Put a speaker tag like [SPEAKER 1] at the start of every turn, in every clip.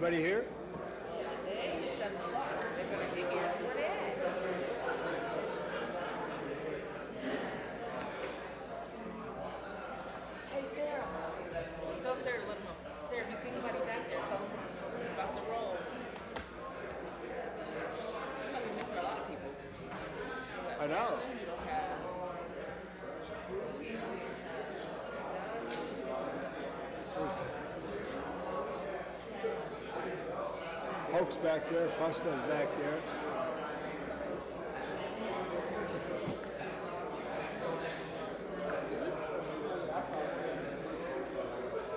[SPEAKER 1] everybody here?
[SPEAKER 2] It's 7 o'clock. They're going to get here. Where they at? Hey, Sarah. Tell Sarah to let them know. Sarah, if you see anybody back there, tell them about the roll. You're like, we're missing a lot of people.
[SPEAKER 1] I know.
[SPEAKER 2] You don't have...
[SPEAKER 1] Hoke's back there, Fusco's back there.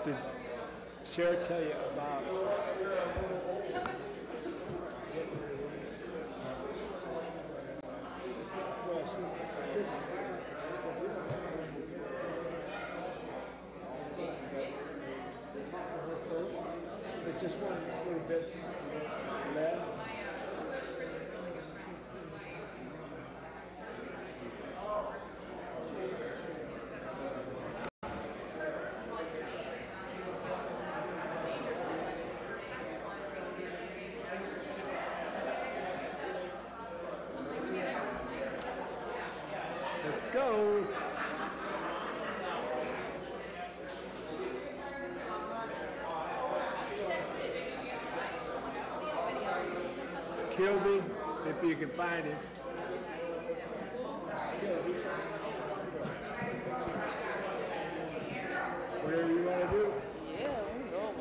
[SPEAKER 1] Did Sarah tell you about it's just one little bit left. Let's go. Kilby, if you can find him. Whatever you want to do.
[SPEAKER 2] Yeah, we're going.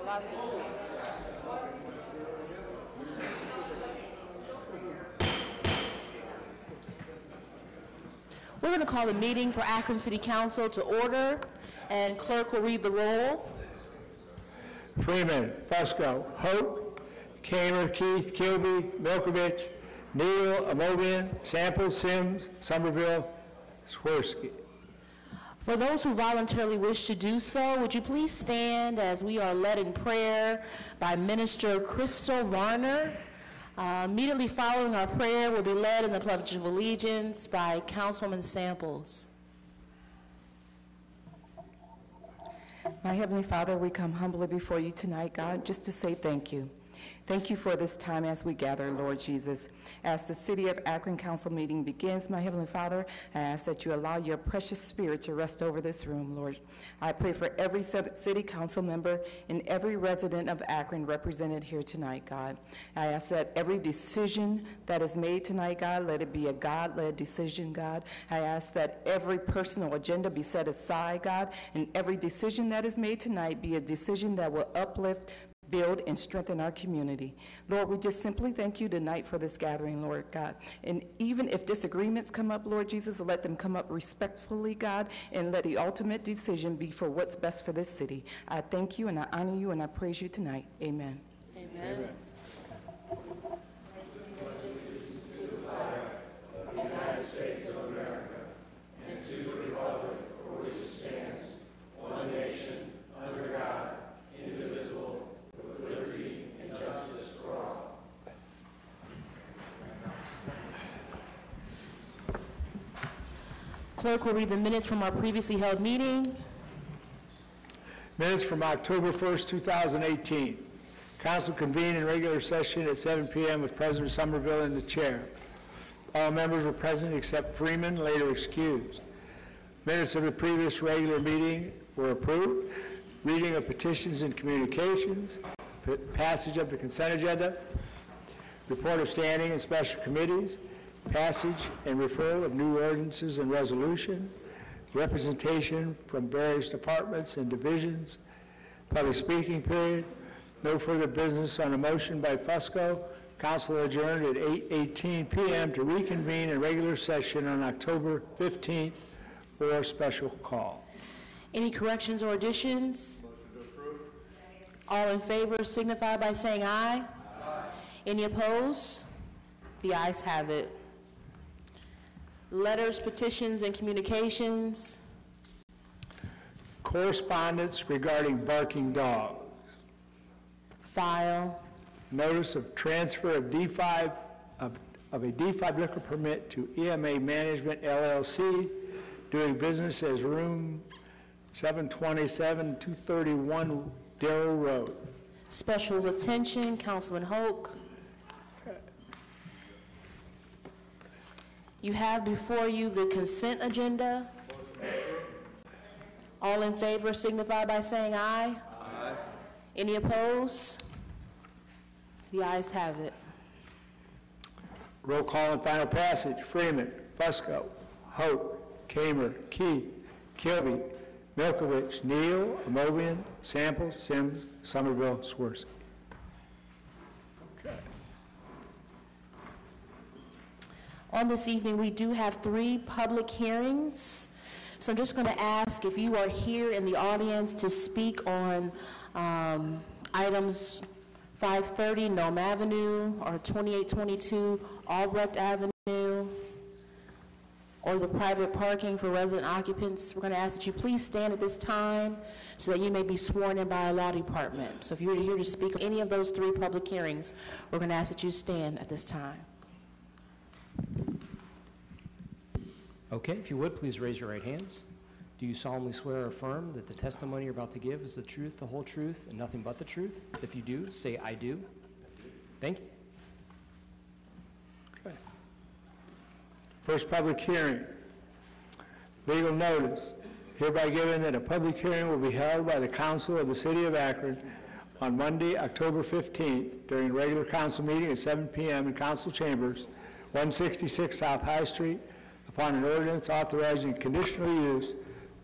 [SPEAKER 2] A lot of people. We're going to call the meeting for Akron City Council to order, and clerk will read the roll.
[SPEAKER 1] Freeman, Fusco, Hope, Kamer, Keith, Kilby, Milkovich, Neal, Amobian, Sample, Sims, Somerville, Swirsky.
[SPEAKER 2] For those who voluntarily wish to do so, would you please stand as we are led in prayer by Minister Crystal Varner. Immediately following our prayer, we'll be led in the Pledge of Allegiance by Councilwoman Samples.
[SPEAKER 3] My Heavenly Father, we come humbly before you tonight, God, just to say thank you. Thank you for this time as we gather, Lord Jesus. As the City of Akron Council meeting begins, my Heavenly Father, I ask that you allow your precious spirit to rest over this room, Lord. I pray for every City Council member and every resident of Akron represented here tonight, God. I ask that every decision that is made tonight, God, let it be a God-led decision, God. I ask that every personal agenda be set aside, God, and every decision that is made tonight be a decision that will uplift, build, and strengthen our community. Lord, we just simply thank you tonight for this gathering, Lord God. And even if disagreements come up, Lord Jesus, let them come up respectfully, God, and let the ultimate decision be for what's best for this city. I thank you and I honor you and I praise you tonight. Amen.
[SPEAKER 2] Amen.
[SPEAKER 4] United States of America, and to the republic for which it stands, one nation, under God, indivisible, with liberty and justice for all.
[SPEAKER 2] Clerk will read the minutes from our previously held meeting.
[SPEAKER 1] Minutes from October 1st, 2018. Council convened in regular session at 7 p.m. with President Somerville in the chair. All members were present except Freeman, later excused. Minutes of the previous regular meeting were approved. Reading of petitions and communications, passage of the consent agenda, report of standing and special committees, passage and referral of new ordinances and resolution, representation from various departments and divisions, public speaking period, no further business on a motion by Fusco. Council adjourned at 8:18 p.m. to reconvene in regular session on October 15th or special call.
[SPEAKER 2] Any corrections or additions?
[SPEAKER 4] Motion to approve.
[SPEAKER 2] All in favor signify by saying aye.
[SPEAKER 4] Aye.
[SPEAKER 2] Any opposed? The ayes have it. Letters, petitions, and communications.
[SPEAKER 1] Correspondence regarding barking dogs.
[SPEAKER 2] File.
[SPEAKER 1] Notice of transfer of D5 of a D5 liquor permit to EMA Management LLC, doing business as room 727, 231 Darrow Road.
[SPEAKER 2] Special attention, Councilman Hoke. You have before you the consent agenda. All in favor signify by saying aye. Aye. Any opposed? The ayes have it.
[SPEAKER 1] Roll call and final passage. Freeman, Fusco, Hope, Kamer, Key, Kilby, Milkovich, Neal, Amobian, Samples, Sims, Somerville, Swirsky.
[SPEAKER 2] On this evening, we do have 3 public hearings. So I'm just going to ask if you are here in the audience to speak on items 530 Nome Avenue or 2822 Albrecht Avenue or the private parking for resident occupants. We're going to ask that you please stand at this time so that you may be sworn in by our law department. So if you're here to speak on any of those 3 public hearings, we're going to ask that you stand at this time.
[SPEAKER 5] Okay, if you would, please raise your right hands. Do you solemnly swear or affirm that the testimony you're about to give is the truth, the whole truth, and nothing but the truth? If you do, say, I do. Thank you.
[SPEAKER 1] Okay. First public hearing. Legal notice. Hereby given that a public hearing will be held by the Council of the City of Akron on Monday, October 15th, during regular council meeting at 7 p.m. in council chambers, 166 South High Street, upon an ordinance authorizing conditional use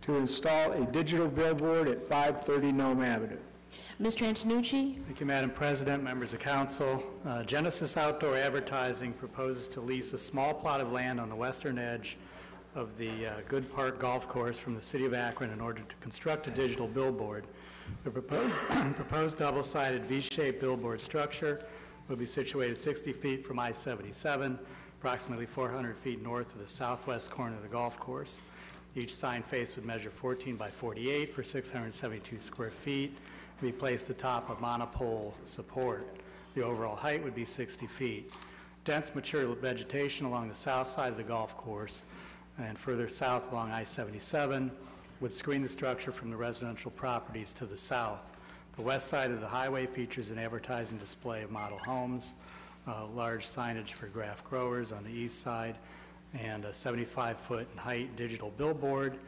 [SPEAKER 1] to install a digital billboard at 530 Nome Avenue.
[SPEAKER 2] Mr. Antonucci?
[SPEAKER 6] Thank you, Madam President, members of council. Genesis Outdoor Advertising proposes to lease a small plot of land on the western edge of the Good Park Golf Course from the City of Akron in order to construct a digital billboard. The proposed double-sided V-shaped billboard structure will be situated 60 feet from I-77, approximately 400 feet north of the southwest corner of the golf course. Each sign face would measure 14 by 48 for 672 square feet and be placed atop a monopole support. The overall height would be 60 feet. Dense mature vegetation along the south side of the golf course and further south along I-77 would screen the structure from the residential properties to the south. The west side of the highway features an advertising display of model homes, large signage for graph growers on the east side, and a 75-foot in height digital billboard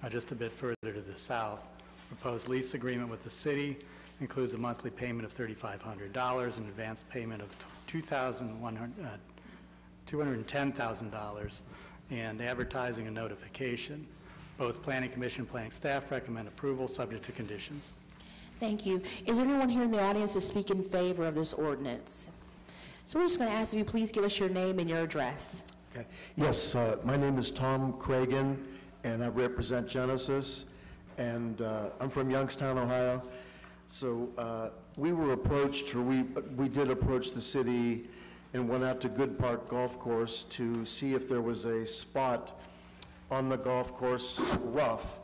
[SPEAKER 6] just a bit further to the south. Proposed lease agreement with the city includes a monthly payment of $3,500, an advance payment of $210,000, and advertising and notification. Both Planning Commission and Planning staff recommend approval subject to conditions.
[SPEAKER 2] Thank you. Is there anyone here in the audience to speak in favor of this ordinance? So we're just going to ask if you please give us your name and your address.
[SPEAKER 7] Okay. Yes, my name is Tom Cragen, and I represent Genesis, and I'm from Youngstown, Ohio. So we were approached, or we did approach the city and went out to Good Park Golf Course to see if there was a spot on the golf course rough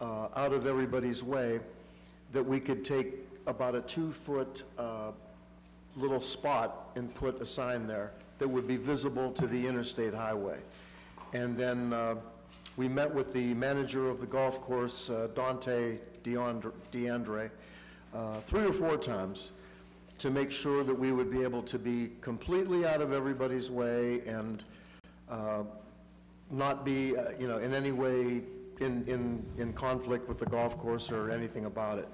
[SPEAKER 7] out of everybody's way that we could take about a 2-foot little spot and put a sign there that would be visible to the interstate highway. And then we met with the manager of the golf course, Dante DeAndre, 3 or 4 times to make sure that we would be able to be completely out of everybody's way and not be, in any way in conflict with the golf course or anything about it.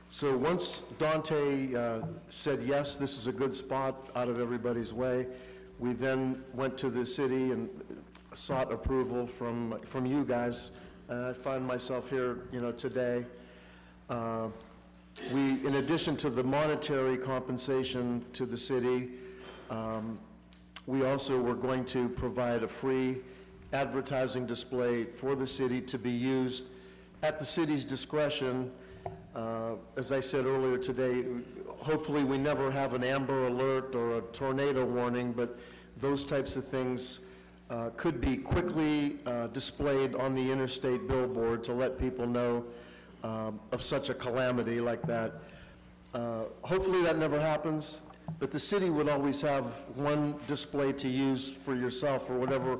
[SPEAKER 7] So once Dante said, yes, this is a good spot out of everybody's way, we then went to the city and sought approval from you guys. I find myself here, today. In addition to the monetary compensation to the city, we also were going to provide a free advertising display for the city to be used at the city's discretion. As I said earlier today, hopefully we never have an Amber Alert or a tornado warning, but those types of things could be quickly displayed on the interstate billboard to let people know of such a calamity like that. Hopefully that never happens, but the city would always have one display to use for yourself for whatever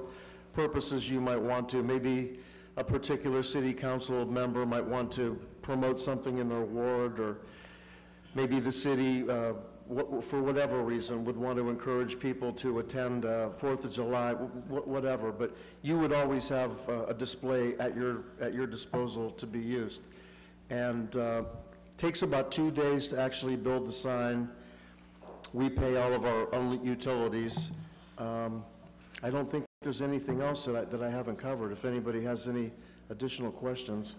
[SPEAKER 7] purposes you might want to. Maybe a particular city council member might want to promote something in their ward, or maybe the city, for whatever reason, would want to encourage people to attend 4th of July, whatever, but you would always have a display at your disposal to be used. And takes about 2 days to actually build the sign. We pay all of our own utilities. I don't think there's anything else that I haven't covered, if anybody has any additional questions.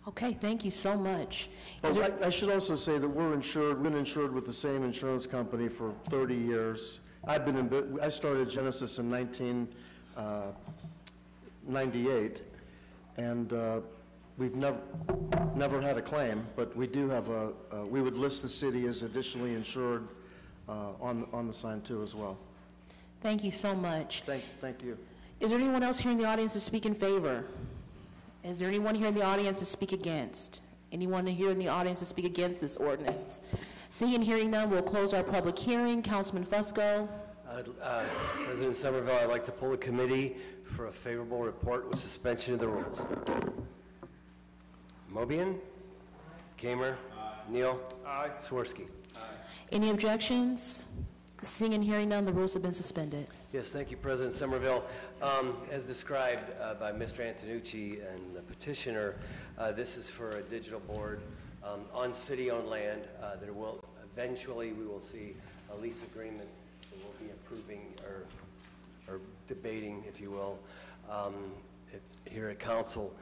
[SPEAKER 2] Okay, thank you so much.
[SPEAKER 7] I should also say that we've been insured with the same insurance company for 30 years. I started Genesis in 1998, and we've never had a claim, but we do have we would list the city as additionally insured on the sign too as well.
[SPEAKER 2] Thank you so much.
[SPEAKER 7] Thank you.
[SPEAKER 2] Is there anyone else here in the audience to speak in favor? Is there anyone here in the audience to speak against? Anyone here in the audience to speak against this ordinance? Seeing and hearing none, we'll close our public hearing. Councilman Fusco.
[SPEAKER 8] President Somerville, I'd like to pull the committee for a favorable report with suspension of the rules. Mobian? Kamer? Neal? Swirsky?
[SPEAKER 2] Any objections? Seeing and hearing none, the rules have been suspended.
[SPEAKER 8] Yes, thank you, President Somerville. As described by Mr. Antonucci and the petitioner, this is for a digital board on city-owned land. There will eventually we will see a lease agreement that we'll be approving or debating, if you will, here at council.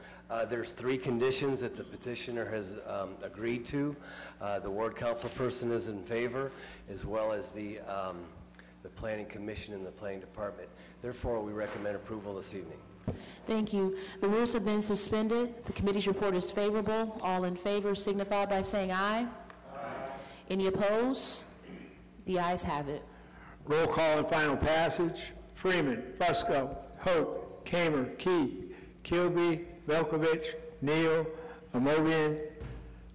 [SPEAKER 8] There's 3 conditions that the petitioner has agreed to. The ward council person is in favor, as well as the planning commission and the planning department. Therefore, we recommend approval this evening.
[SPEAKER 2] Thank you. The rules have been suspended. The committee's report is favorable. All in favor signify by saying aye. Aye. Any opposed? The ayes have it.
[SPEAKER 1] Roll call and final passage. Freeman, Fusco, Hope, Kamer, Key, Kilby, Velkovich, Neal, Amobian,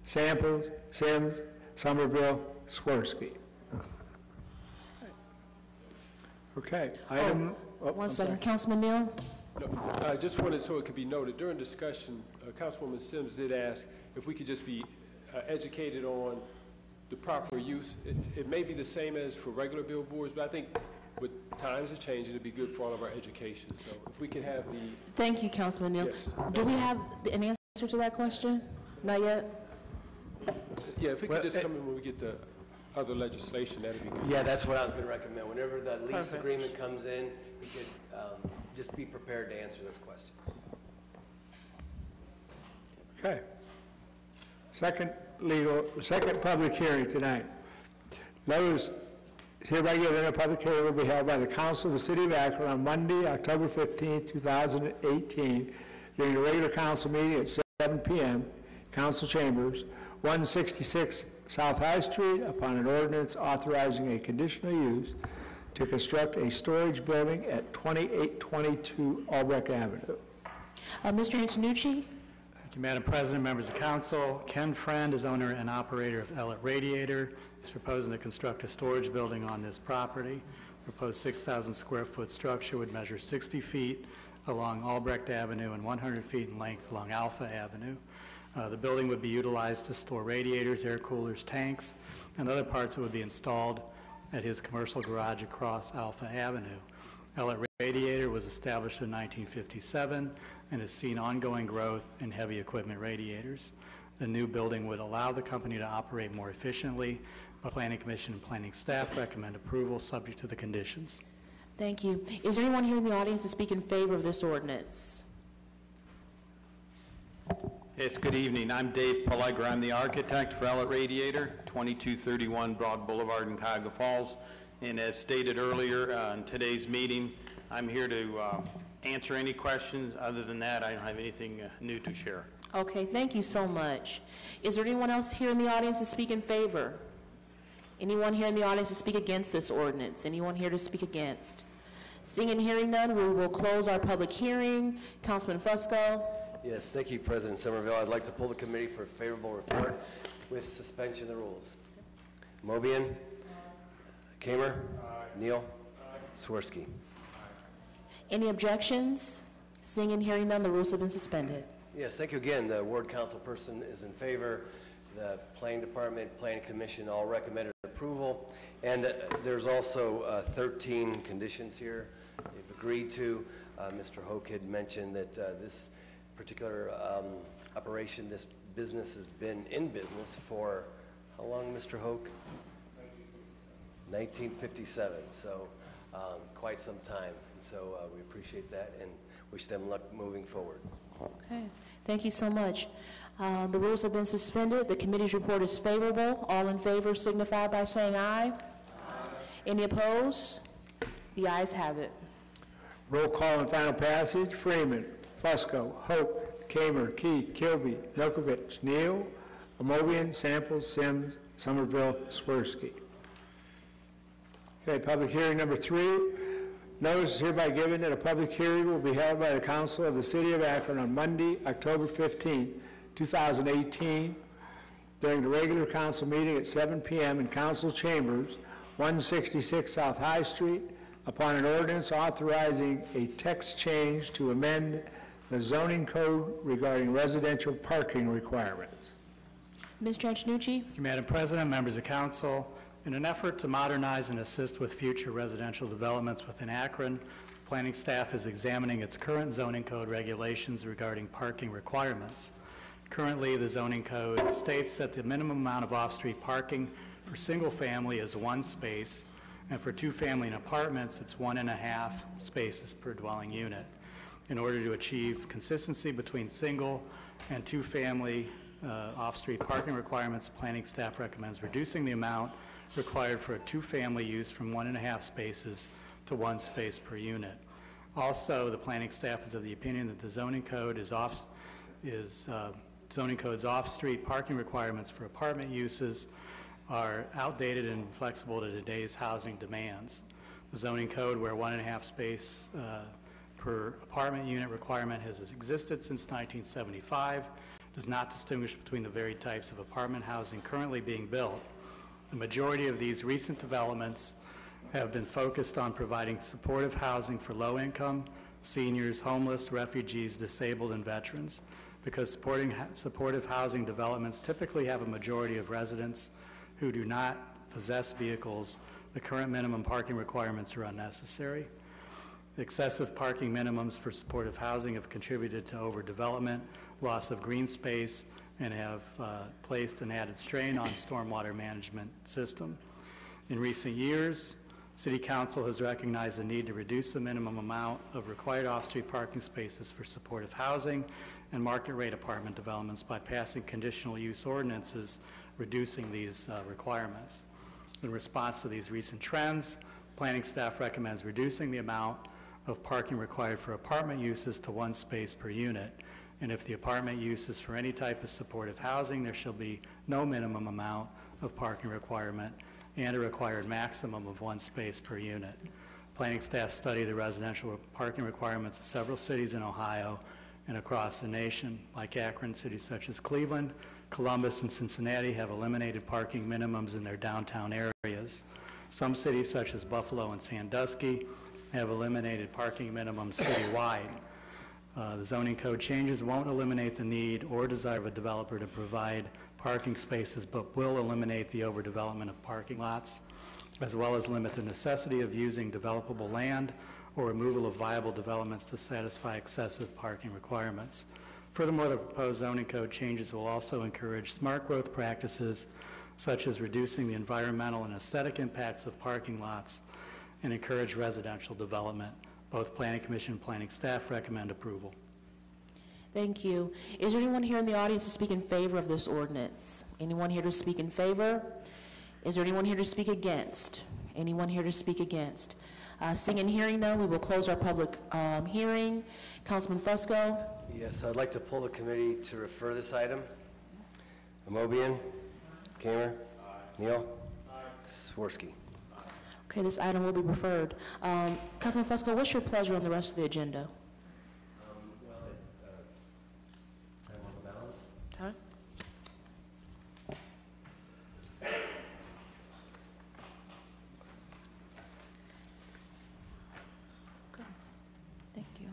[SPEAKER 1] Samples, Sims, Somerville, Swirsky. Okay.
[SPEAKER 2] One second. Councilman Neal?
[SPEAKER 9] No, I just wanted, so it could be noted, during discussion, Councilwoman Sims did ask if we could just be educated on the proper use. It may be the same as for regular billboards, but I think with times are changing, it'd be good for all of our education. So if we could have the...
[SPEAKER 2] Thank you, Councilman Neal.
[SPEAKER 9] Yes.
[SPEAKER 2] Do we have an answer to that question? Not yet?
[SPEAKER 9] Yeah, if we could just come in when we get the other legislation, that'd be good.
[SPEAKER 8] Yeah, that's what I was going to recommend. Whenever the lease agreement comes in, we could just be prepared to answer this question.
[SPEAKER 1] Okay. Second public hearing tonight. Those hereby given a public hearing will be held by the Council of the City of Akron on Monday, October 15, 2018, during the regular council meeting at 7 p.m., council chambers, 166 South High Street, upon an ordinance authorizing a conditional use to construct a storage building at 2822 Albrecht Avenue.
[SPEAKER 2] Mr. Antonucci?
[SPEAKER 6] Thank you, Madam President, members of council. Ken Friend is owner and operator of Ellet Radiator. He's proposing to construct a storage building on this property. Proposed 6,000 square foot structure would measure 60 feet along Albrecht Avenue and 100 feet in length along Alpha Avenue. The building would be utilized to store radiators, air coolers, tanks, and other parts that would be installed at his commercial garage across Alpha Avenue. Ellet Radiator was established in 1957 and has seen ongoing growth in heavy equipment radiators. The new building would allow the company to operate more efficiently. The Planning Commission and planning staff recommend approval subject to the conditions.
[SPEAKER 2] Thank you. Is there anyone here in the audience to speak in favor of this ordinance?
[SPEAKER 10] Yes, good evening. I'm Dave Pellegra. I'm the architect for Ellet Radiator, 2231 Broad Boulevard in Cuyahoga Falls. And as stated earlier in today's meeting, I'm here to answer any questions. Other than that, I don't have anything new to share.
[SPEAKER 2] Okay, thank you so much. Is there anyone else here in the audience to speak in favor? Anyone here in the audience to speak against this ordinance? Anyone here to speak against? Seeing and hearing none, we will close our public hearing. Councilman Fusco.
[SPEAKER 8] Yes, thank you, President Somerville. I'd like to pull the committee for a favorable report with suspension of the rules. Mobian? Kamer? Neal? Swirsky?
[SPEAKER 2] Any objections? Seeing and hearing none, the rules have been suspended.
[SPEAKER 8] Yes, thank you again. The ward council person is in favor, The Planning Department, Planning Commission all recommended approval, and there's also 13 conditions here they've agreed to. Mr. Hoke had mentioned that this particular operation, this business has been in business for how long, Mr. Hoke? 1957, so quite some time. And so we appreciate that and wish them luck moving forward.
[SPEAKER 2] Okay, thank you so much. The rules have been suspended. The committee's report is favorable. All in favor signify by saying aye. Any opposed? The ayes have it.
[SPEAKER 1] Roll call and final passage. Freeman, Fusco, Hope, Kamer, Keith, Kilby, Milkovich, Neal, Amobian, Samples, Sims, Somerville, Swirsky. Okay, public hearing number 3. Notice is hereby given that a public hearing will be held by the Council of the City of Akron on Monday, October 15, 2018, during the regular council meeting at 7 p.m. in council chambers, 166 South High Street, upon an ordinance authorizing a text change to amend the zoning code regarding residential parking requirements.
[SPEAKER 2] Mr. Antonucci?
[SPEAKER 6] Thank you, Madam President, members of council. In an effort to modernize and assist with future residential developments within Akron, planning staff is examining its current zoning code regulations regarding parking requirements. Currently, the zoning code states that the minimum amount of off-street parking for single family is 1 space, and for 2-family and apartments, it's 1.5 spaces per dwelling unit. In order to achieve consistency between single and 2-family off-street parking requirements, planning staff recommends reducing the amount required for a 2-family use from 1.5 spaces to 1 space per unit. Also, the planning staff is of the opinion that the zoning code's off-street parking requirements for apartment uses are outdated and inflexible to today's housing demands. The zoning code, where 1.5 space per apartment unit requirement has existed since 1975, does not distinguish between the varied types of apartment housing currently being built. The majority of these recent developments have been focused on providing supportive housing for low-income, seniors, homeless, refugees, disabled, and veterans. Because supportive housing developments typically have a majority of residents who do not possess vehicles, the current minimum parking requirements are unnecessary. Excessive parking minimums for supportive housing have contributed to overdevelopment, loss of green space, and have placed an added strain on stormwater management system. In recent years, City Council has recognized the need to reduce the minimum amount of required off-street parking spaces for supportive housing and market rate apartment developments by passing conditional use ordinances reducing these requirements. In response to these recent trends, planning staff recommends reducing the amount of parking required for apartment uses to 1 space per unit. And if the apartment use is for any type of supportive housing, there shall be no minimum amount of parking requirement and a required maximum of 1 space per unit. Planning staff study the residential parking requirements of several cities in Ohio and across the nation. Like Akron, cities such as Cleveland, Columbus, and Cincinnati have eliminated parking minimums in their downtown areas. Some cities such as Buffalo and Sandusky have eliminated parking minimums citywide. The zoning code changes won't eliminate the need or desire of a developer to provide parking spaces, but will eliminate the overdevelopment of parking lots, as well as limit the necessity of using developable land or removal of viable developments to satisfy excessive parking requirements. Furthermore, the proposed zoning code changes will also encourage smart growth practices, such as reducing the environmental and aesthetic impacts of parking lots, and encourage residential development. Both Planning Commission and Planning staff recommend approval.
[SPEAKER 2] Thank you. Is there anyone here in the audience to speak in favor of this ordinance? Anyone here to speak in favor? Is there anyone here to speak against? Anyone here to speak against? Seeing and hearing none, we will close our public hearing. Councilman Fusco?
[SPEAKER 8] Yes, I'd like to pull the committee to refer this item. Amobian? Kamer? Neal? Swirsky?
[SPEAKER 2] Okay, this item will be referred. Councilman Fusco, what's your pleasure on the rest of the agenda?
[SPEAKER 8] I want the balance.
[SPEAKER 2] Time? Okay, thank you.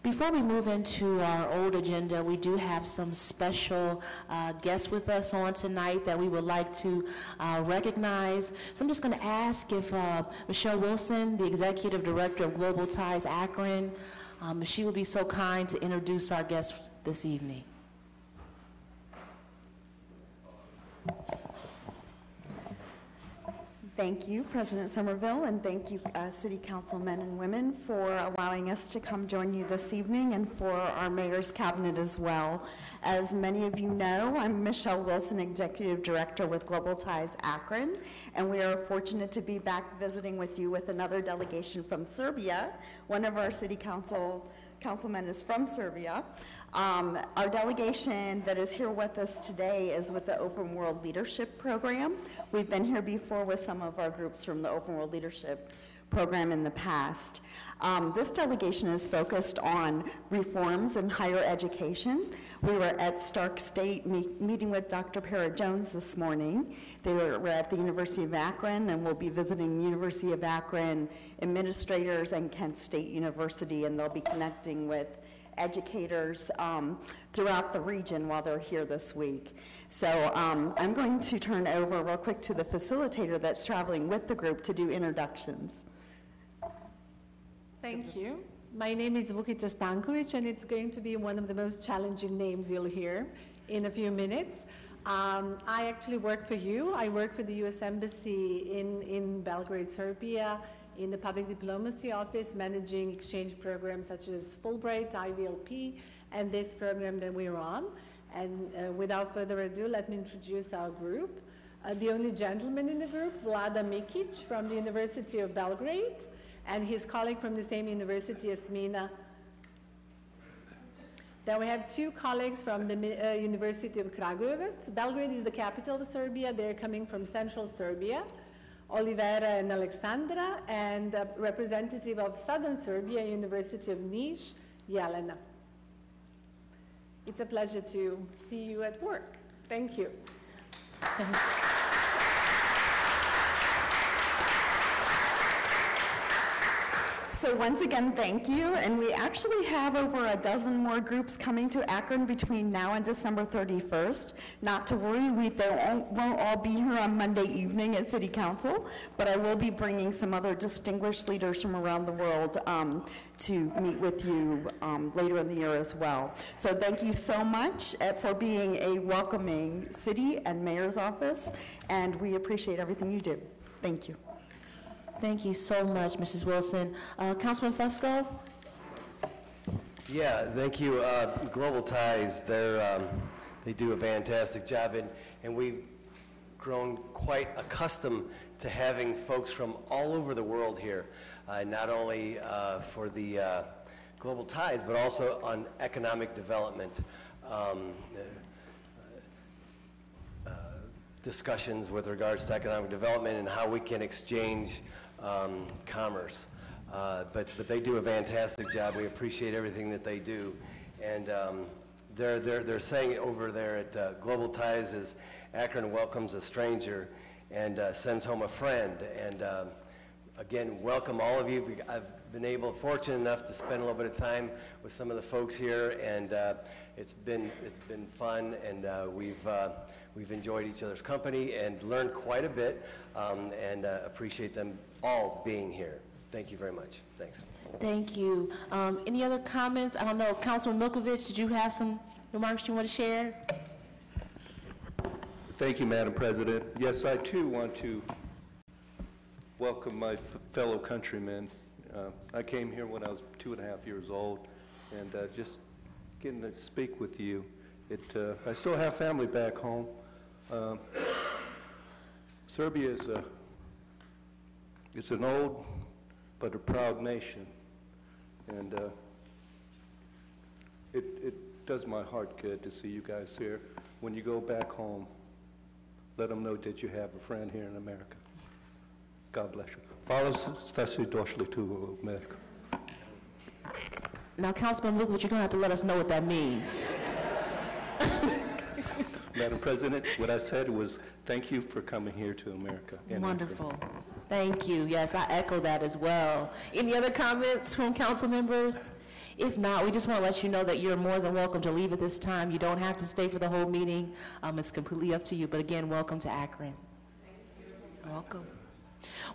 [SPEAKER 2] Before we move into our old agenda, we do have some special guests with us on tonight that we would like to recognize. So I'm just going to ask if Michelle Wilson, the Executive Director of Global Ties Akron, if she would be so kind to introduce our guests this evening.
[SPEAKER 11] Thank you, President Somerville, and thank you, City Council men and women, for allowing us to come join you this evening, and for our Mayor's Cabinet as well. As many of you know, I'm Michelle Wilson, Executive Director with Global Ties Akron, and we are fortunate to be back visiting with you with another delegation from Serbia. One of our City Councilmen is from Serbia. Our delegation that is here with us today is with the Open World Leadership Program. We've been here before with some of our groups from the Open World Leadership Program in the past. This delegation is focused on reforms in higher education. We were at Stark State meeting with Dr. Para Jones this morning. They were at the University of Akron, and we'll be visiting University of Akron administrators and Kent State University, and they'll be connecting with educators throughout the region while they're here this week. So I'm going to turn over real quick to the facilitator that's traveling with the group to do introductions.
[SPEAKER 12] Thank you. My name is Vukica Stankovic, and it's going to be one of the most challenging names you'll hear in a few minutes. I actually work for you. I work for the U.S. Embassy in Belgrade, Serbia, in the Public Diplomacy Office, managing exchange programs such as Fulbright, IVLP, and this program that we're on. And without further ado, let me introduce our group. The only gentleman in the group, Vlada Mikic from the University of Belgrade, and his colleague from the same university, Jasmina. Then we have two colleagues from the University of Kragujevac. Belgrade is the capital of Serbia. They're coming from central Serbia. Olivera and Alexandra, and a representative of Southern Serbia, University of Niš, Jelena. It's a pleasure to see you at work. Thank you.
[SPEAKER 11] So once again, thank you. And we actually have over a dozen more groups coming to Akron between now and December 31st. Not to worry, they won't all be here on Monday evening at City Council, but I will be bringing some other distinguished leaders from around the world to meet with you later in the year as well. So thank you so much for being a welcoming city and mayor's office, and we appreciate everything you do. Thank you.
[SPEAKER 2] Thank you so much, Mrs. Wilson. Councilman Fusco?
[SPEAKER 8] Yeah, thank you. Global Ties, they do a fantastic job, and we've grown quite accustomed to having folks from all over the world here, not only for the Global Ties, but also on economic development. Discussions with regards to economic development and how we can exchange commerce. But they do a fantastic job. We appreciate everything that they do. And they're saying over there at Global Ties is Akron welcomes a stranger and sends home a friend. And again, welcome all of you. I've been fortunate enough to spend a little bit of time with some of the folks here, and it's been fun, and we've enjoyed each other's company and learned quite a bit, and appreciate them all being here. Thank you very much. Thanks.
[SPEAKER 2] Thank you. Any other comments? I don't know, Councilman Milkovich, did you have some remarks you want to share?
[SPEAKER 13] Thank you, Madam President. Yes, I too want to welcome my fellow countrymen. I came here when I was 2.5 years old, and just getting to speak with you. I still have family back home. Serbia it's an old but a proud nation, and it does my heart good to see you guys here. When you go back home, let them know that you have a friend here in America. God bless you. Hvala ste se došli tu u Ameriku.
[SPEAKER 2] Now, Councilman Luke, you're going to have to let us know what that means.
[SPEAKER 13] Madam President, what I said was thank you for coming here to America.
[SPEAKER 2] Wonderful. Thank you. Yes, I echo that as well. Any other comments from council members? If not, we just want to let you know that you're more than welcome to leave at this time. You don't have to stay for the whole meeting. It's completely up to you. But again, welcome to Akron. Thank you. You're welcome.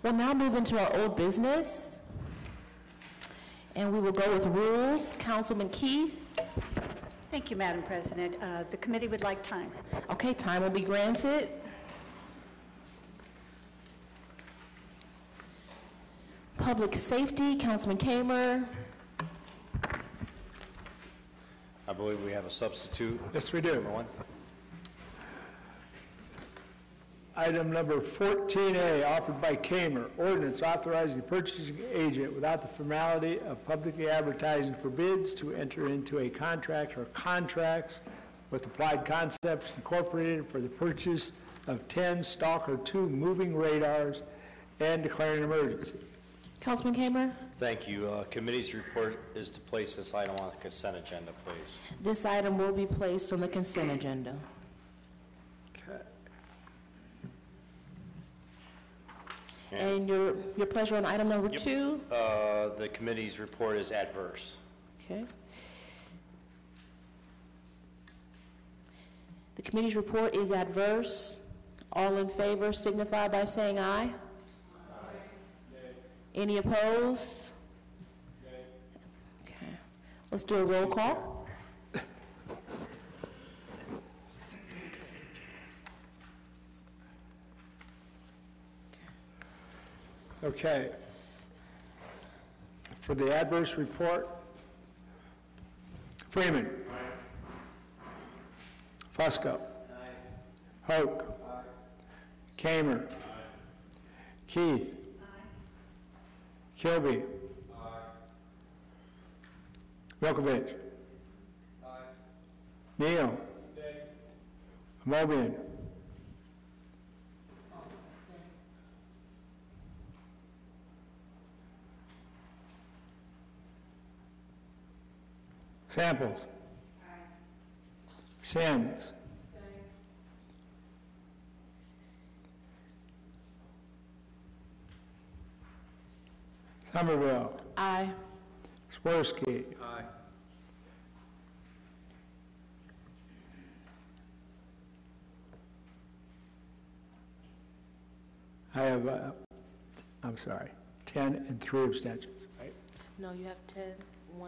[SPEAKER 2] We'll now move into our old business. And we will go with rules. Councilman Keith.
[SPEAKER 14] Thank you, Madam President. The committee would like time.
[SPEAKER 2] Okay, time will be granted. Public safety, Councilman Kamer.
[SPEAKER 15] I believe we have a substitute.
[SPEAKER 1] Yes, we do.
[SPEAKER 15] Number one.
[SPEAKER 1] Item number 14A, offered by Kamer, ordinance authorizing the purchasing agent without the formality of publicly advertising for bids to enter into a contract or contracts with Applied Concepts Incorporated for the purchase of 10 Stalker 2 moving radars and declaring an emergency.
[SPEAKER 2] Councilman Kamer.
[SPEAKER 15] Thank you. Committee's report is to place this item on the consent agenda, please.
[SPEAKER 2] This item will be placed on the consent agenda.
[SPEAKER 1] Okay.
[SPEAKER 2] And your pleasure on item number 2?
[SPEAKER 15] The committee's report is adverse.
[SPEAKER 2] Okay. The committee's report is adverse. All in favor signify by saying aye. Any opposed? Okay. Let's do a roll call.
[SPEAKER 1] Okay. For the adverse report, Freeman. Fusco. Hoke. Kamer. Keith. Kilby. Milkovich. Neal. Mobian. Samples. Sims. Somerville.
[SPEAKER 2] Aye.
[SPEAKER 1] Swirsky.
[SPEAKER 13] Aye.
[SPEAKER 1] I have, I'm sorry, 10 and 3 abstentions, right?
[SPEAKER 2] No, you have 10,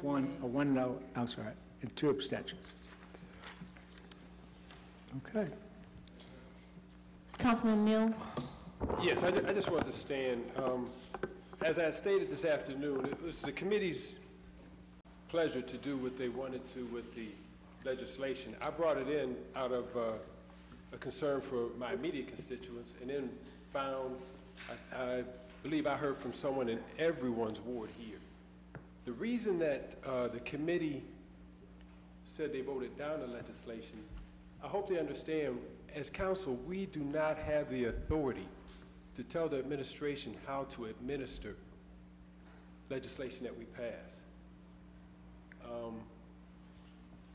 [SPEAKER 1] One no, I'm sorry, and 2 abstentions. Okay.
[SPEAKER 2] Councilman Neal.
[SPEAKER 9] Yes, I just wanted to stand. As I stated this afternoon, it was the committee's pleasure to do what they wanted to with the legislation. I brought it in out of a concern for my immediate constituents, and then found, I believe I heard from someone in everyone's ward here. The reason that the committee said they voted down the legislation, I hope they understand, as council, we do not have the authority to tell the administration how to administer legislation that we pass.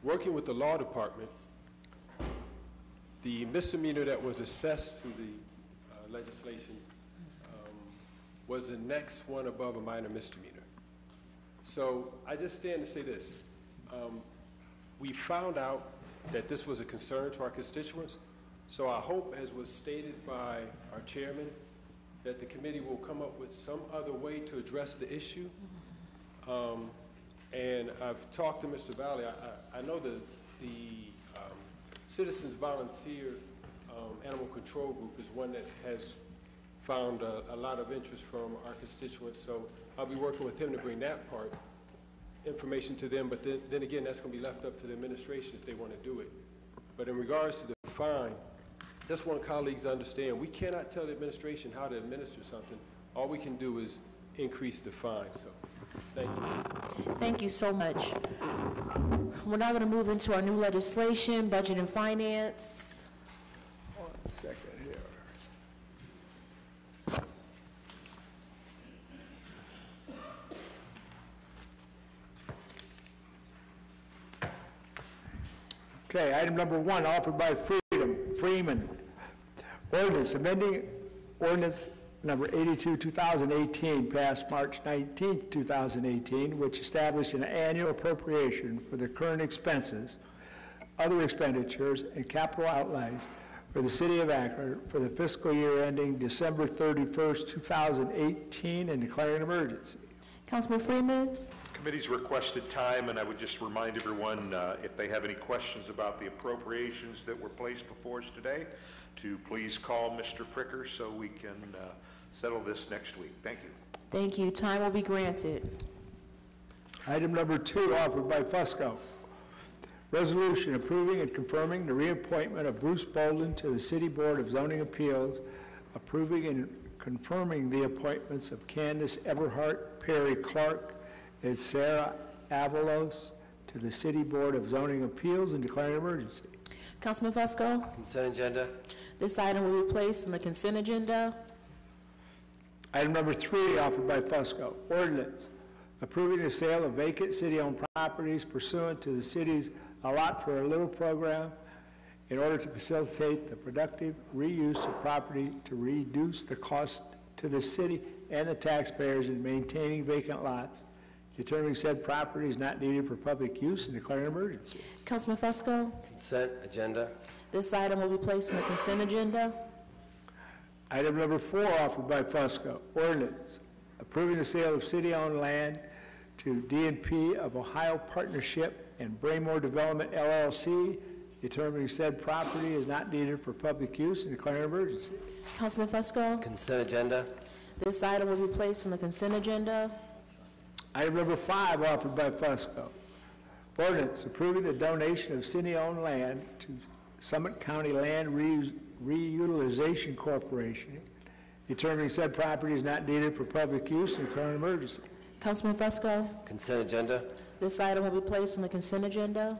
[SPEAKER 9] Working with the law department, the misdemeanor that was assessed to the legislation was the next one above a minor misdemeanor. So I just stand to say this. We found out that this was a concern to our constituents, so I hope, as was stated by our chairman, that the committee will come up with some other way to address the issue. And I've talked to Mr. Valley. I know the Citizens Volunteer Animal Control Group is one that has found a lot of interest from our constituents, so I'll be working with him to bring that part information to them, but then again, that's going to be left up to the administration if they want to do it. But in regards to the fine, just want colleagues to understand, we cannot tell the administration how to administer something. All we can do is increase the fine. So, thank you.
[SPEAKER 2] Thank you so much. We're now going to move into our new legislation, budget and finance.
[SPEAKER 1] 1 second here. Okay, item number 1, offered by Freeman. Ordinance amending ordinance number 82, 2018, passed March 19, 2018, which established an annual appropriation for the current expenses, other expenditures, and capital outlays for the City of Akron for the fiscal year ending December 31st, 2018, and declaring an emergency.
[SPEAKER 2] Councilman Freeman.
[SPEAKER 16] Committee's requested time, and I would just remind everyone, if they have any questions about the appropriations that were placed before us today, to please call Mr. Fricker so we can settle this next week. Thank you.
[SPEAKER 2] Thank you. Time will be granted.
[SPEAKER 1] Item number 2, offered by Fusco. Resolution approving and confirming the reappointment of Bruce Bolden to the City Board of Zoning Appeals, approving and confirming the appointments of Candace Everhart, Perry Clark, and Sarah Avalos to the City Board of Zoning Appeals, and declaring an emergency.
[SPEAKER 2] Councilman Fusco.
[SPEAKER 8] Consent agenda.
[SPEAKER 2] This item will be placed on the consent agenda.
[SPEAKER 1] Item number 3, offered by Fusco. Ordinance approving the sale of vacant city-owned properties pursuant to the city's A Lot for a Little program in order to facilitate the productive reuse of property to reduce the cost to the city and the taxpayers in maintaining vacant lots, determining said property is not needed for public use, and declaring an emergency.
[SPEAKER 2] Councilman Fusco.
[SPEAKER 8] Consent agenda.
[SPEAKER 2] This item will be placed on the consent agenda.
[SPEAKER 1] Item number 4, offered by Fusco. Ordinance approving the sale of city-owned land to D&P of Ohio Partnership and Braymore Development LLC, determining said property is not needed for public use, and declaring an emergency.
[SPEAKER 2] Councilman Fusco.
[SPEAKER 8] Consent agenda.
[SPEAKER 2] This item will be placed on the consent agenda.
[SPEAKER 1] Item number 5, offered by Fusco. Ordinance approving the donation of city-owned land to Summit County Land Reutilization Corporation, determining said property is not needed for public use, and declaring an emergency.
[SPEAKER 2] Councilman Fusco.
[SPEAKER 8] Consent agenda.
[SPEAKER 2] This item will be placed on the consent agenda.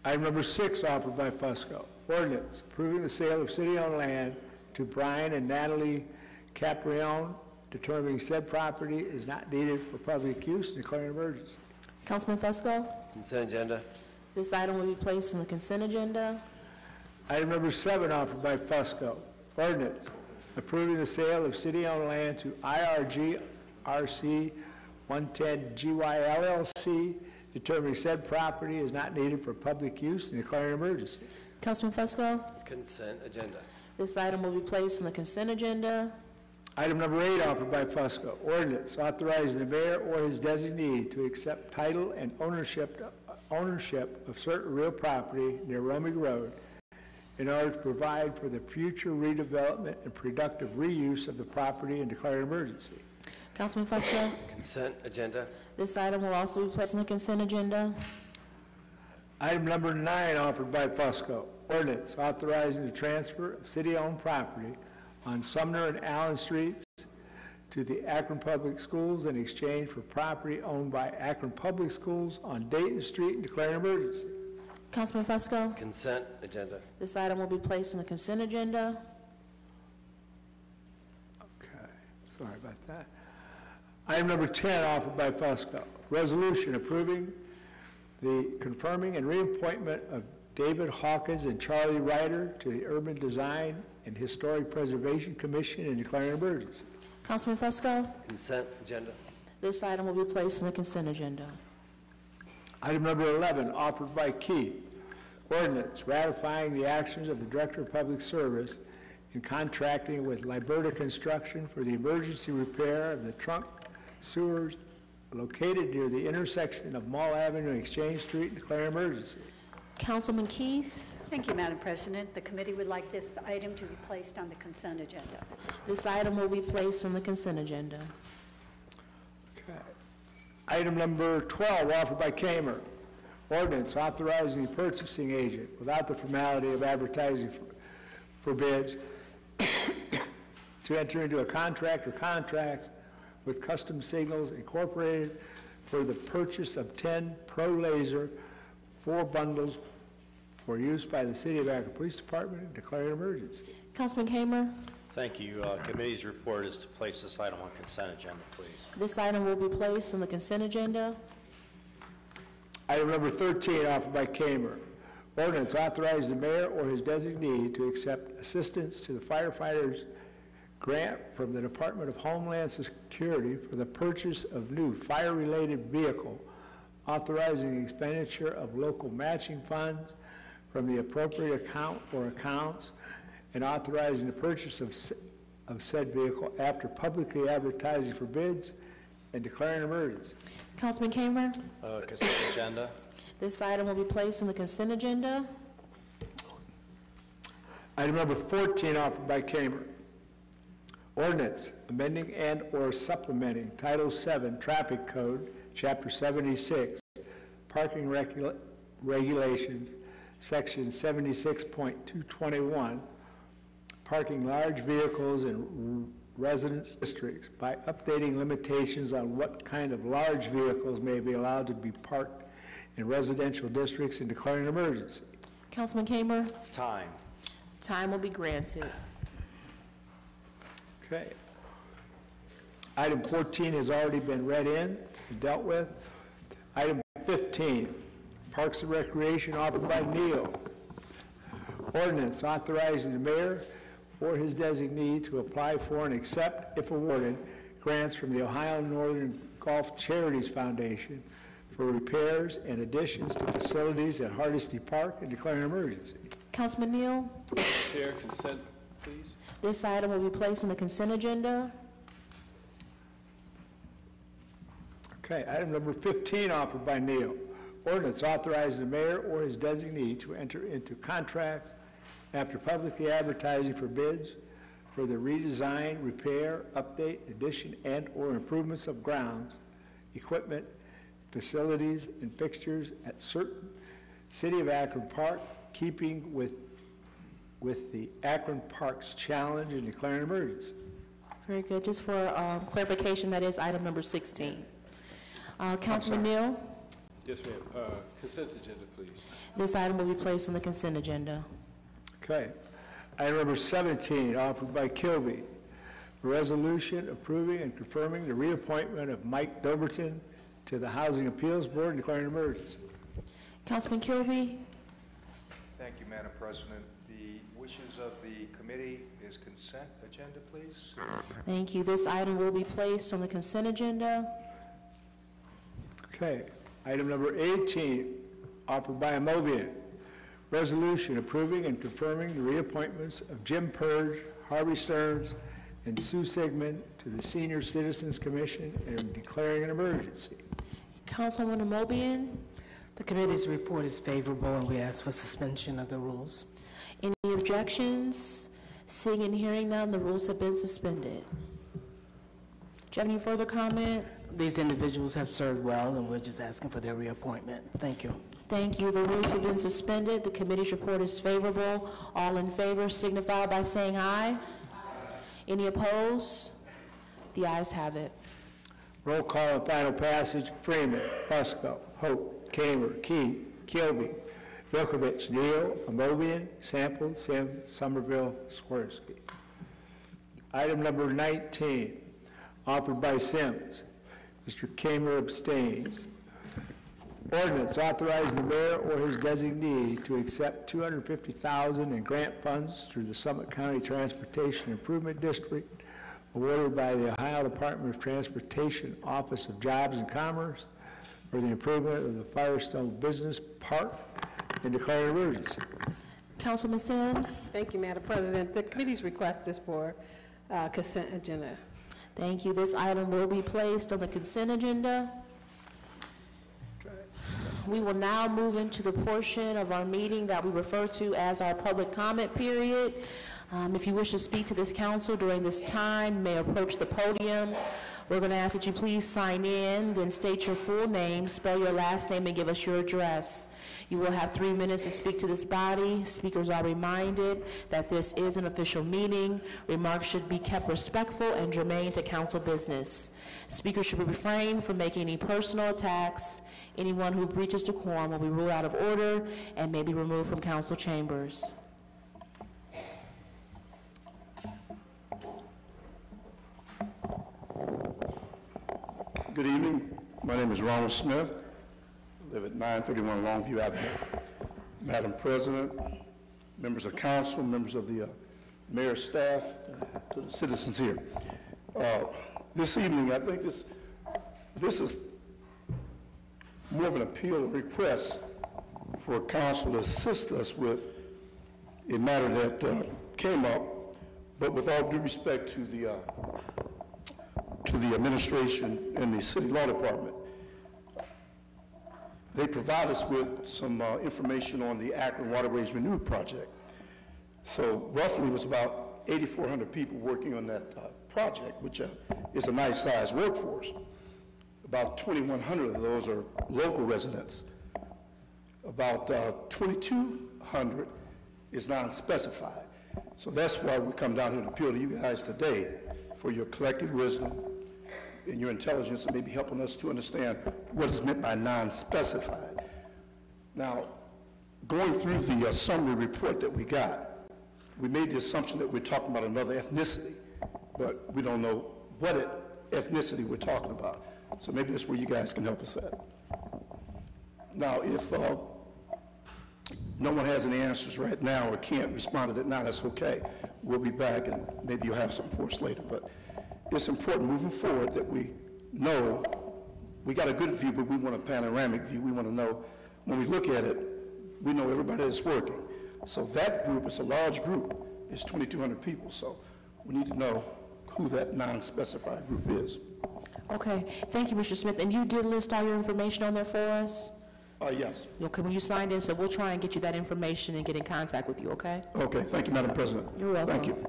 [SPEAKER 1] Item number 6, offered by Fusco. Ordinance approving the sale of city-owned land to Brian and Natalie Caprione, determining said property is not needed for public use, and declaring an emergency.
[SPEAKER 2] Councilman Fusco.
[SPEAKER 8] Consent agenda.
[SPEAKER 2] This item will be placed on the consent agenda.
[SPEAKER 1] Item number 7, offered by Fusco. Ordinance approving the sale of city-owned land to IRG RC 110 GY LLC, determining said property is not needed for public use, and declaring an emergency.
[SPEAKER 2] Councilman Fusco.
[SPEAKER 8] Consent agenda.
[SPEAKER 2] This item will be placed on the consent agenda.
[SPEAKER 1] Item number 8, offered by Fusco. Ordinance authorizing the mayor or his designee to accept title and ownership of certain real property near Romig Road in order to provide for the future redevelopment and productive reuse of the property, and declare an emergency.
[SPEAKER 2] Councilman Fusco.
[SPEAKER 8] Consent agenda.
[SPEAKER 2] This item will also be placed on the consent agenda.
[SPEAKER 1] Item number 9, offered by Fusco. Ordinance authorizing the transfer of city-owned property on Sumner and Allen Streets to the Akron Public Schools in exchange for property owned by Akron Public Schools on Dayton Street, and declaring an emergency.
[SPEAKER 2] Councilman Fusco.
[SPEAKER 8] Consent agenda.
[SPEAKER 2] This item will be placed on the consent agenda.
[SPEAKER 1] Okay, sorry about that. Item number 10, offered by Fusco. Resolution approving the confirming and reappointment of David Hawkins and Charlie Ryder to the Urban Design and Historic Preservation Commission, and declaring an emergency.
[SPEAKER 2] Councilman Fusco.
[SPEAKER 8] Consent agenda.
[SPEAKER 2] This item will be placed on the consent agenda.
[SPEAKER 1] Item number 11, offered by Keith. Ordinance ratifying the actions of the Director of Public Service in contracting with Liberta Construction for the emergency repair of the trunk sewers located near the intersection of Mall Avenue and Exchange Street, and declare an emergency.
[SPEAKER 2] Councilman Keith.
[SPEAKER 14] Thank you, Madam President. The committee would like this item to be placed on the consent agenda.
[SPEAKER 2] This item will be placed on the consent agenda.
[SPEAKER 1] Okay. Item number 12, offered by Kamer. Ordinance authorizing the purchasing agent without the formality of advertising for bids to enter into a contract or contracts with Custom Signals Incorporated for the purchase of 10 Pro Laser 4 bundles for use by the City of Akron Police Department, and declare an emergency.
[SPEAKER 2] Councilman Kamer.
[SPEAKER 15] Thank you. Committee's report is to place this item on consent agenda, please.
[SPEAKER 2] This item will be placed on the consent agenda.
[SPEAKER 1] Item number 13, offered by Kamer. Ordinance authorizing the mayor or his designee to accept assistance to the firefighters grant from the Department of Homeland Security for the purchase of new fire-related vehicle, authorizing the expenditure of local matching funds from the appropriate account or accounts, and authorizing the purchase of said vehicle after publicly advertising for bids and declaring an emergency.
[SPEAKER 2] Councilman Kamer?
[SPEAKER 15] Consent agenda.
[SPEAKER 2] This item will be placed on the consent agenda.
[SPEAKER 1] Item number 14, offered by Kamer. Ordinance amending and/or supplementing Title VII Traffic Code, Chapter 76, Parking Regulations, Section 76.221, parking large vehicles in residence districts by updating limitations on what kind of large vehicles may be allowed to be parked in residential districts and declaring an emergency.
[SPEAKER 2] Councilman Kamer?
[SPEAKER 15] Time.
[SPEAKER 2] Time will be granted.
[SPEAKER 1] Okay. Item 14 has already been read in and dealt with. Item 15, Parks and Recreation, offered by Neal. Ordinance authorizing the mayor or his designee to apply for and accept, if awarded, grants from the Ohio Northern Gulf Charities Foundation for repairs and additions to facilities at Hardesty Park and declaring an emergency.
[SPEAKER 2] Councilman Neal?
[SPEAKER 9] Chair, consent, please.
[SPEAKER 2] This item will be placed on the consent agenda.
[SPEAKER 1] Okay, item number 15, offered by Neal. Ordinance authorizing the mayor or his designee to enter into contracts after publicly advertising for bids for the redesign, repair, update, addition, and/or improvements of grounds, equipment, facilities, and fixtures at certain City of Akron Park, keeping with the Akron Parks Challenge and declaring an emergency.
[SPEAKER 2] Very good. Just for clarification, that is item number 16. Councilman Neal?
[SPEAKER 9] Yes, ma'am. Consent agenda, please.
[SPEAKER 2] This item will be placed on the consent agenda.
[SPEAKER 1] Okay. Item number 17, offered by Kilby. A resolution approving and confirming the reappointment of Mike Doberton to the Housing Appeals Board and declaring an emergency.
[SPEAKER 2] Councilman Kilby?
[SPEAKER 17] Thank you, Madam President. The wishes of the committee is consent agenda, please.
[SPEAKER 2] Thank you. This item will be placed on the consent agenda.
[SPEAKER 1] Okay. Item number 18, offered by Amobian. Resolution approving and confirming the reappointments of Jim Purge, Harvey Stearns, and Sue Sigmund to the Senior Citizens Commission and declaring an emergency.
[SPEAKER 2] Councilwoman Amobian?
[SPEAKER 18] The committee's report is favorable, and we ask for suspension of the rules.
[SPEAKER 2] Any objections? Seeing and hearing none, the rules have been suspended. Do you have any further comment?
[SPEAKER 18] These individuals have served well, and we're just asking for their reappointment. Thank you.
[SPEAKER 2] Thank you. The rules have been suspended. The committee's report is favorable. All in favor signify by saying aye. Any opposed? The ayes have it.
[SPEAKER 1] Roll call and final passage. Freeman, Fusco, Hope, Kamer, Key, Kilby, Vilkovich, Neal, Amobian, Sample, Sims, Somerville, Swirsky. Item number 19, offered by Sims. Mr. Kamer abstains. Ordinance authorizing the mayor or his designee to accept $250,000 in grant funds through the Summit County Transportation Improvement District awarded by the Ohio Department of Transportation Office of Jobs and Commerce for the improvement of the Firestone Business Park and declare an emergency.
[SPEAKER 2] Councilman Sims?
[SPEAKER 19] Thank you, Madam President. The committee's request is for consent agenda.
[SPEAKER 2] Thank you. This item will be placed on the consent agenda. We will now move into the portion of our meeting that we refer to as our public comment period. If you wish to speak to this council during this time, you may approach the podium. We're going to ask that you please sign in, then state your full name, spell your last name, and give us your address. You will have 3 minutes to speak to this body. Speakers are reminded that this is an official meeting. Remarks should be kept respectful and germane to council business. Speakers should refrain from making any personal attacks. Anyone who breaches decorum will be ruled out of order and may be removed from council chambers.
[SPEAKER 20] Good evening. My name is Ronald Smith. I live at 931 Longview Avenue. Madam President, members of council, members of the mayor, staff, to the citizens here. This evening, I think this is more of an appeal or request for council to assist us with a matter that came up, but with all due respect to the administration and the city law department. They provide us with some information on the Akron Waterways Renewal Project. So roughly it was about 8,400 people working on that project, which is a nice sized workforce. About 2,100 of those are local residents. About 2,200 is non-specified. So that's why we come down here to appeal to you guys today for your collective wisdom and your intelligence, and maybe helping us to understand what is meant by non-specified. Now, going through the summary report that we got, we made the assumption that we're talking about another ethnicity, but we don't know what ethnicity we're talking about. So maybe that's where you guys can help us at. Now, if no one has any answers right now or can't respond to that now, that's okay. We'll be back and maybe you'll have something for us later. But it's important moving forward that we know we got a good view, but we want a panoramic view. We want to know when we look at it, we know everybody that's working. So that group, it's a large group, it's 2,200 people. So we need to know who that non-specified group is.
[SPEAKER 2] Okay, thank you, Mr. Smith. And you did list all your information on there for us?
[SPEAKER 20] Yes.
[SPEAKER 2] Okay, when you signed in, so we'll try and get you that information and get in contact with you, okay?
[SPEAKER 20] Okay, thank you, Madam President.
[SPEAKER 2] You're welcome.
[SPEAKER 20] Thank you.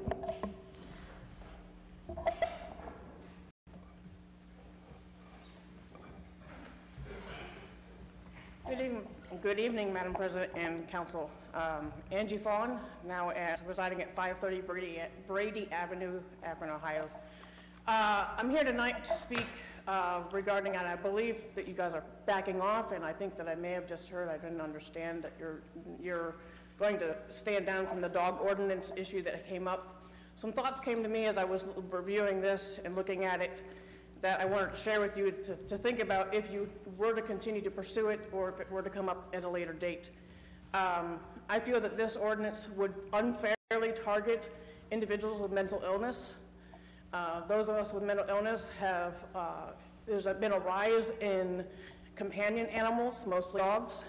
[SPEAKER 21] Good evening, Madam President and Council. Angie Fawn, now residing at 530 Brady Avenue, Akron, Ohio. I'm here tonight to speak regarding, and I believe that you guys are backing off, and I think that I may have just heard, I didn't understand that you're going to stand down from the dog ordinance issue that came up. Some thoughts came to me as I was reviewing this and looking at it that I wanted to share with you to think about if you were to continue to pursue it or if it were to come up at a later date. I feel that this ordinance would unfairly target individuals with mental illness. Those of us with mental illness have, there's been a rise in companion animals, mostly dogs.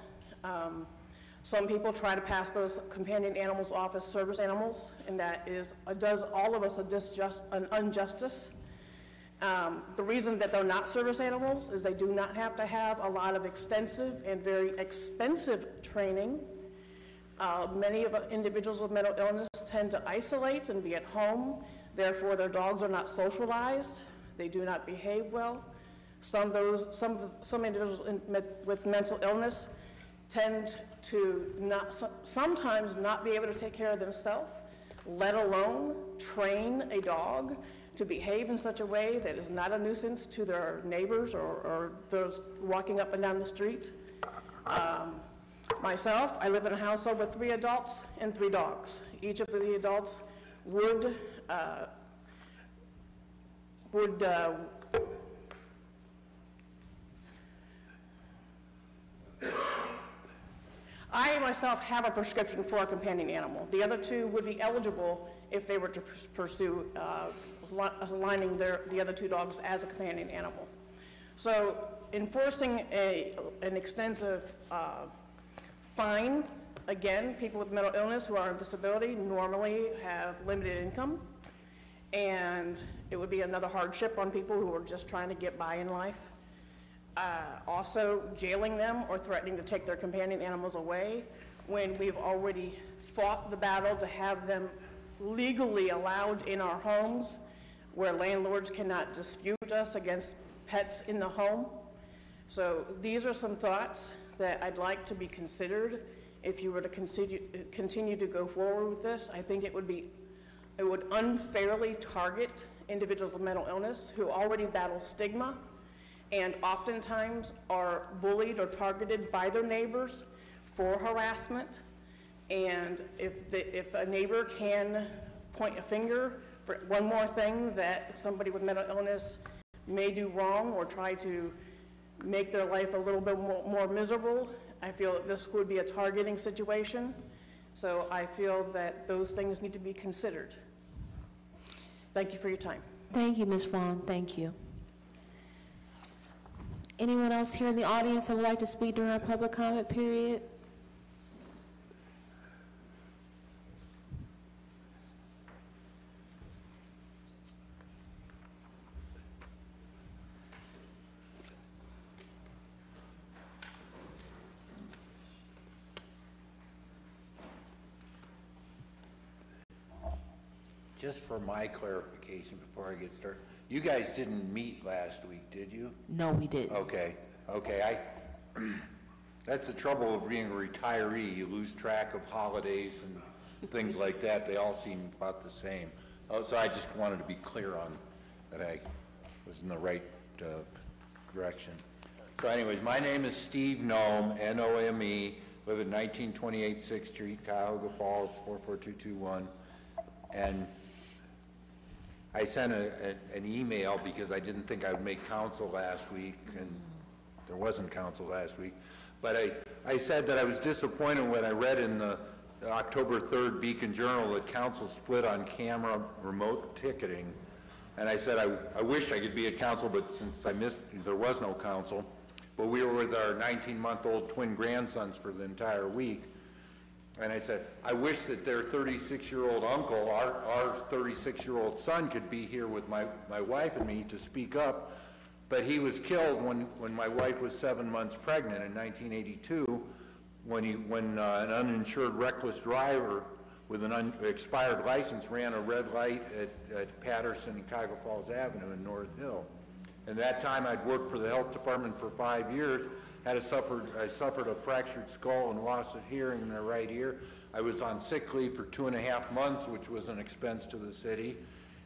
[SPEAKER 21] Some people try to pass those companion animals off as service animals, and that does all of us an injustice. The reason that they're not service animals is they do not have to have a lot of extensive and very expensive training. Many of individuals with mental illness tend to isolate and be at home. Therefore, their dogs are not socialized. They do not behave well. Some individuals with mental illness tend to sometimes not be able to take care of themselves, let alone train a dog to behave in such a way that is not a nuisance to their neighbors or those walking up and down the street. Myself, I live in a household with 3 adults and 3 dogs. Each of the adults would I myself have a prescription for a companion animal. The other 2 would be eligible if they were to pursue aligning the other 2 dogs as a companion animal. So enforcing an extensive fine, again, people with mental illness who are on disability normally have limited income, and it would be another hardship on people who are just trying to get by in life. Also, jailing them or threatening to take their companion animals away when we've already fought the battle to have them legally allowed in our homes, where landlords cannot dispute us against pets in the home. So these are some thoughts that I'd like to be considered if you were to continue to go forward with this. I think it would unfairly target individuals with mental illness who already battle stigma and oftentimes are bullied or targeted by their neighbors for harassment. And if a neighbor can point a finger for one more thing that somebody with mental illness may do wrong or try to make their life a little bit more miserable, I feel that this would be a targeting situation So I feel that those things need to be considered. Thank you for your time.
[SPEAKER 2] Thank you, Ms. Vaughn. Thank you. Anyone else here in the audience that would like to speak during our public comment period?
[SPEAKER 3] Just for my clarification before I get started, you guys didn't meet last week, did you?
[SPEAKER 2] No, we didn't.
[SPEAKER 3] Okay, that's the trouble of being a retiree. You lose track of holidays and things like that. They all seem about the same. So I just wanted to be clear on that I was in the right direction. So anyways, my name is Steve Nome, N-O-M-E, live at 1928 6th Street, Cuyahoga Falls, 44221. And I sent an email because I didn't think I would make council last week, and there wasn't council last week. But I said that I was disappointed when I read in the October 3rd Beacon Journal that council split on camera remote ticketing. And I said I wish I could be at council, but since I missed, there was no council. But we were with our 19-month-old twin grandsons for the entire week. And I said, I wish that their 36-year-old uncle, our 36-year-old son, could be here with my wife and me to speak up. But he was killed when my wife was 7 months pregnant in 1982, when an uninsured reckless driver with an expired license ran a red light at Patterson and Cuyahoga Falls Avenue in North Hill. And that time I'd worked for the health department for 5 years. I suffered a fractured skull and loss of hearing in my right ear. I was on sick leave for 2.5 months, which was an expense to the city.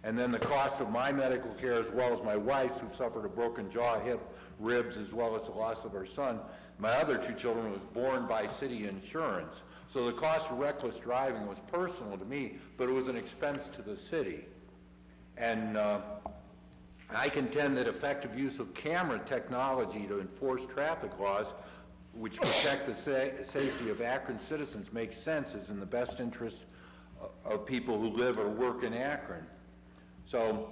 [SPEAKER 3] And then the cost of my medical care, as well as my wife's, who suffered a broken jaw, hip, ribs, as well as the loss of her son. My other 2 children was borne by city insurance. So the cost of reckless driving was personal to me, but it was an expense to the city. And I contend that effective use of camera technology to enforce traffic laws, which protect the safety of Akron citizens, makes sense, is in the best interest of people who live or work in Akron. So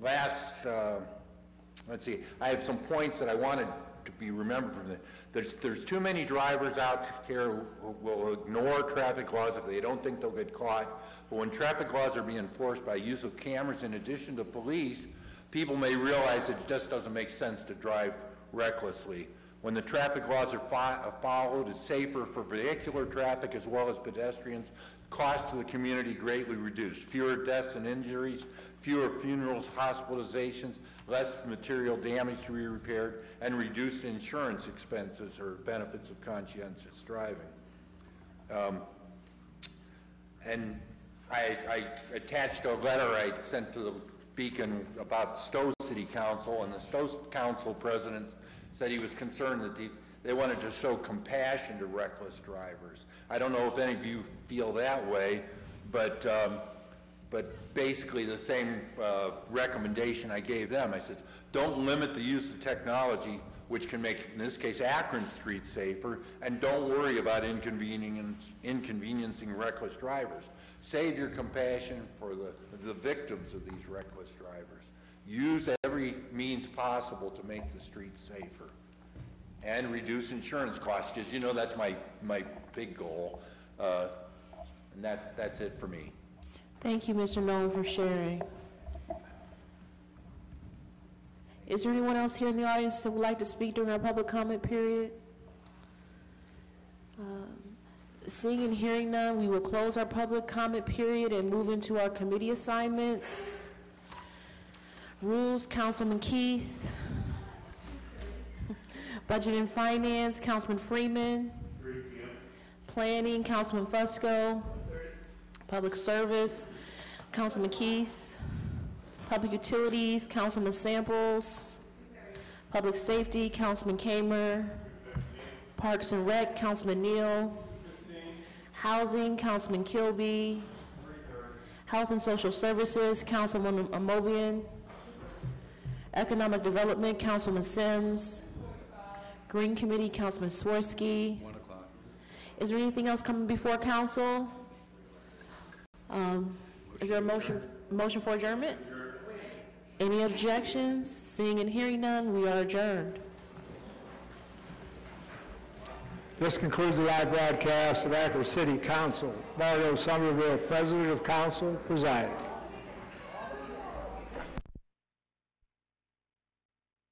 [SPEAKER 3] let's see, I have some points that I wanted to be remembered from this. There's too many drivers out here who will ignore traffic laws if they don't think they'll get caught. But when traffic laws are being enforced by use of cameras in addition to police, people may realize that it just doesn't make sense to drive recklessly. When the traffic laws are followed, it's safer for vehicular traffic as well as pedestrians. Cost to the community greatly reduced. Fewer deaths and injuries, fewer funerals, hospitalizations, less material damage to be repaired, and reduced insurance expenses or benefits of conscientious driving. And I attached a letter I sent to the Beacon about Stowe City Council, and the Stowe Council president said he was concerned that they wanted to show compassion to reckless drivers. I don't know if any of you feel that way, but basically the same recommendation I gave them. I said, don't limit the use of technology, which can make, in this case, Akron streets safer, and don't worry about inconveniencing reckless drivers. Save your compassion for the victims of these reckless drivers. Use every means possible to make the streets safer and reduce insurance costs, because you know that's my big goal, and that's it for me.
[SPEAKER 2] Thank you, Mr. Noel, for sharing. Is there anyone else here in the audience that would like to speak during our public comment period? Seeing and hearing none, we will close our public comment period and move into our committee assignments. Rules, Councilman Keith. Budget and Finance, Councilman Freeman. Planning, Councilman Fusco. Public Service, Councilman Keith. Public Utilities, Councilman Samples. Public Safety, Councilman Kamer. Parks and Rec, Councilman Neal. Housing, Councilman Kilby. Health and Social Services, Councilman Amobian. Economic Development, Councilman Sims. Green Committee, Councilman Swirsky. Is there anything else coming before council? Is there a motion for adjournment? Any objections? Seeing and hearing none, we are adjourned.
[SPEAKER 1] This concludes the live broadcast of Akron City Council. Mario Somerville, President of Council, presiding.